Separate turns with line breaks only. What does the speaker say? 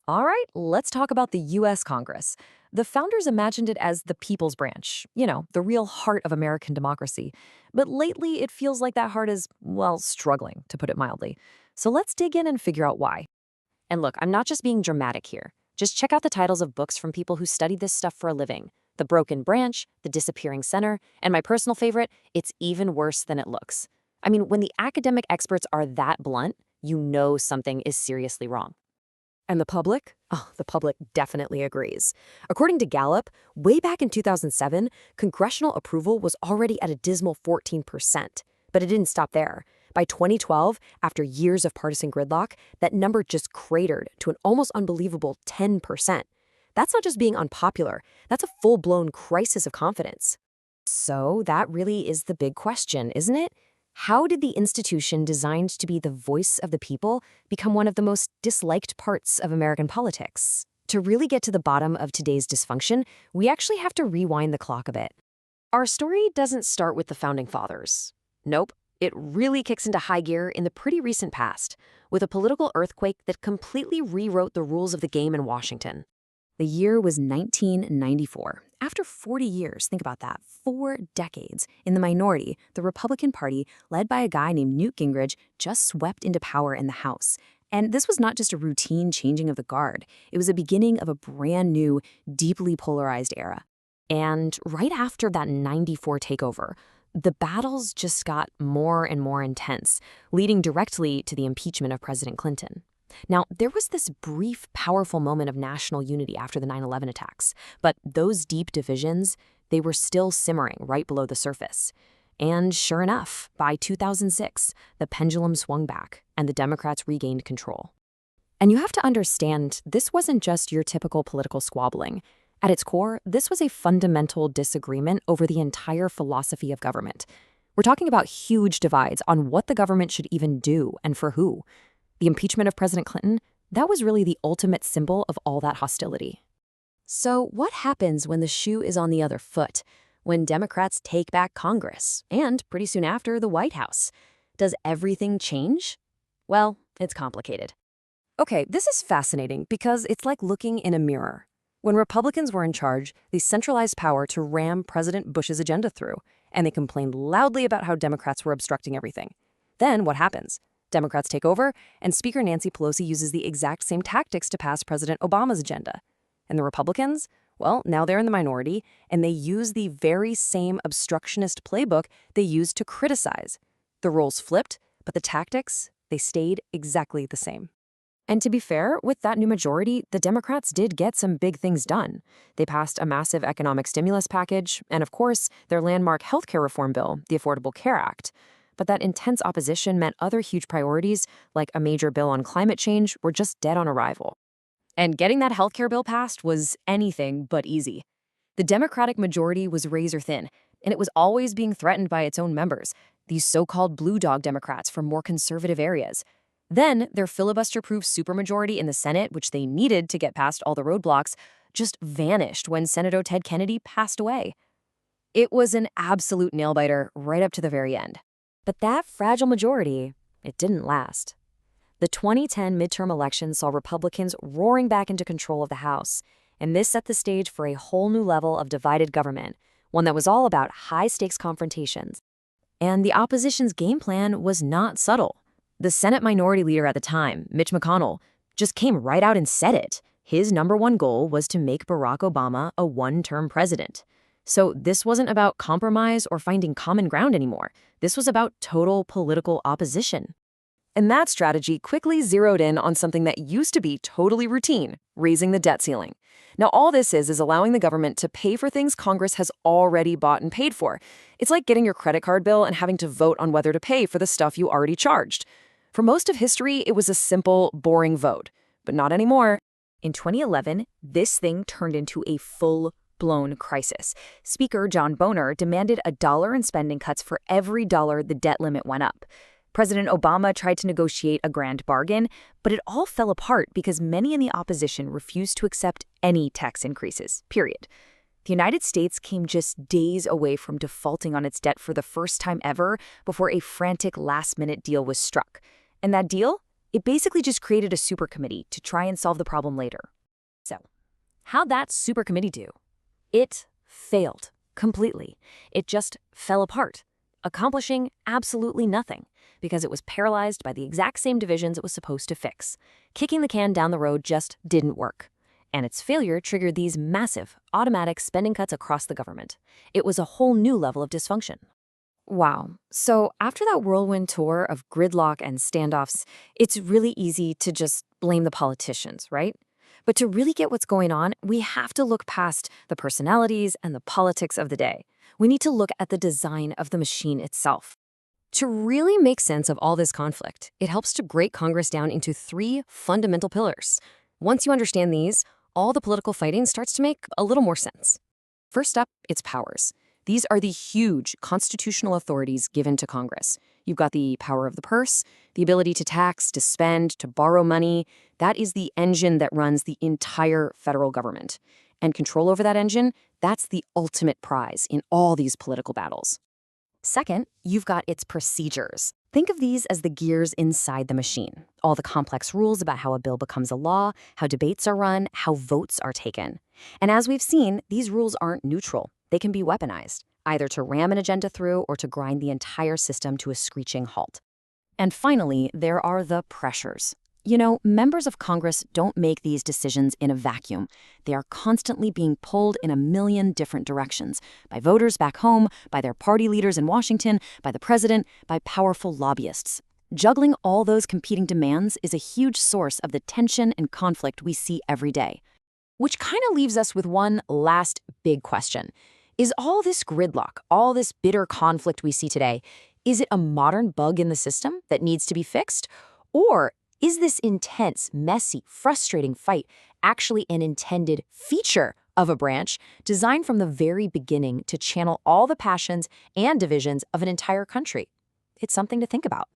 All right, let's talk about the U.S. Congress. The founders imagined it as the people's branch, the real heart of American democracy. But lately, it feels like that heart is, well, struggling, to put it mildly. So let's dig in and figure out why. And look, I'm not just being dramatic here. Just check out the titles of books from people who study this stuff for a living. The Broken Branch, The Disappearing Center, and my personal favorite, It's Even Worse Than It Looks. I mean, when the academic experts are that blunt, you know something is seriously wrong. And the public? Oh, the public definitely agrees. According to Gallup, way back in 2007, congressional approval was already at a dismal 14%. But it didn't stop there. By 2012, after years of partisan gridlock, that number just cratered to an almost unbelievable 10%. That's not just being unpopular, that's a full-blown crisis of confidence. So that really is the big question, isn't it? How did the institution designed to be the voice of the people become one of the most disliked parts of American politics? To really get to the bottom of today's dysfunction, we actually have to rewind the clock a bit. Our story doesn't start with the Founding Fathers. Nope, it really kicks into high gear in the pretty recent past, with a political earthquake that completely rewrote the rules of the game in Washington. The year was 1994. After 40 years, think about that, 4 decades, in the minority, the Republican Party, led by a guy named Newt Gingrich, just swept into power in the House. And this was not just a routine changing of the guard. It was a beginning of a brand new, deeply polarized era. And right after that 94 takeover, the battles just got more and more intense, leading directly to the impeachment of President Clinton. Now, there was this brief, powerful moment of national unity after the 9/11 attacks, but those deep divisions, they were still simmering right below the surface. And sure enough, by 2006, the pendulum swung back and the Democrats regained control. And you have to understand, this wasn't just your typical political squabbling. At its core, this was a fundamental disagreement over the entire philosophy of government. We're talking about huge divides on what the government should even do and for who. The impeachment of President Clinton, that was really the ultimate symbol of all that hostility. So what happens when the shoe is on the other foot? When Democrats take back Congress, and pretty soon after, the White House? Does everything change? Well, it's complicated. Okay, this is fascinating because it's like looking in a mirror. When Republicans were in charge, they centralized power to ram President Bush's agenda through, and they complained loudly about how Democrats were obstructing everything. Then what happens? Democrats take over, and Speaker Nancy Pelosi uses the exact same tactics to pass President Obama's agenda. And the Republicans? Well, now they're in the minority, and they use the very same obstructionist playbook they used to criticize. The roles flipped, but the tactics, they stayed exactly the same. And to be fair, with that new majority, the Democrats did get some big things done. They passed a massive economic stimulus package, and of course, their landmark healthcare reform bill, the Affordable Care Act. But that intense opposition meant other huge priorities, like a major bill on climate change, were just dead on arrival. And getting that healthcare bill passed was anything but easy. The Democratic majority was razor thin, and it was always being threatened by its own members, these so-called blue dog Democrats from more conservative areas. Then their filibuster-proof supermajority in the Senate, which they needed to get past all the roadblocks, just vanished when Senator Ted Kennedy passed away. It was an absolute nail-biter right up to the very end. But that fragile majority, it didn't last. The 2010 midterm elections saw Republicans roaring back into control of the House, and this set the stage for a whole new level of divided government, one that was all about high-stakes confrontations. And the opposition's game plan was not subtle. The Senate Minority Leader at the time, Mitch McConnell, just came right out and said it. His number one goal was to make Barack Obama a one-term president. So this wasn't about compromise or finding common ground anymore. This was about total political opposition. And that strategy quickly zeroed in on something that used to be totally routine, raising the debt ceiling. Now, all this is allowing the government to pay for things Congress has already bought and paid for. It's like getting your credit card bill and having to vote on whether to pay for the stuff you already charged. For most of history, it was a simple, boring vote. But not anymore. In 2011, this thing turned into a full-blown crisis. Speaker John Boehner demanded $1 in spending cuts for every dollar the debt limit went up. President Obama tried to negotiate a grand bargain, but it all fell apart because many in the opposition refused to accept any tax increases, period. The United States came just days away from defaulting on its debt for the first time ever before a frantic last-minute deal was struck. And that deal? It basically just created a super committee to try and solve the problem later. So, how'd that super committee do? It failed completely. It just fell apart, accomplishing absolutely nothing because it was paralyzed by the exact same divisions it was supposed to fix. Kicking the can down the road just didn't work. And its failure triggered these massive, automatic spending cuts across the government. It was a whole new level of dysfunction. Wow. So after that whirlwind tour of gridlock and standoffs, it's really easy to just blame the politicians, right? But to really get what's going on, we have to look past the personalities and the politics of the day. We need to look at the design of the machine itself. To really make sense of all this conflict, it helps to break Congress down into three fundamental pillars. Once you understand these, all the political fighting starts to make a little more sense. First up, its powers. These are the huge constitutional authorities given to Congress. You've got the power of the purse, the ability to tax, to spend, to borrow money. That is the engine that runs the entire federal government. And control over that engine, that's the ultimate prize in all these political battles. Second, you've got its procedures. Think of these as the gears inside the machine. All the complex rules about how a bill becomes a law, how debates are run, how votes are taken. And as we've seen, these rules aren't neutral. They can be weaponized, either to ram an agenda through or to grind the entire system to a screeching halt. And finally, there are the pressures. You know, members of Congress don't make these decisions in a vacuum. They are constantly being pulled in a million different directions by voters back home, by their party leaders in Washington, by the president, by powerful lobbyists. Juggling all those competing demands is a huge source of the tension and conflict we see every day. Which kind of leaves us with one last big question. Is all this gridlock, all this bitter conflict we see today, is it a modern bug in the system that needs to be fixed? Or is this intense, messy, frustrating fight actually an intended feature of a branch designed from the very beginning to channel all the passions and divisions of an entire country? It's something to think about.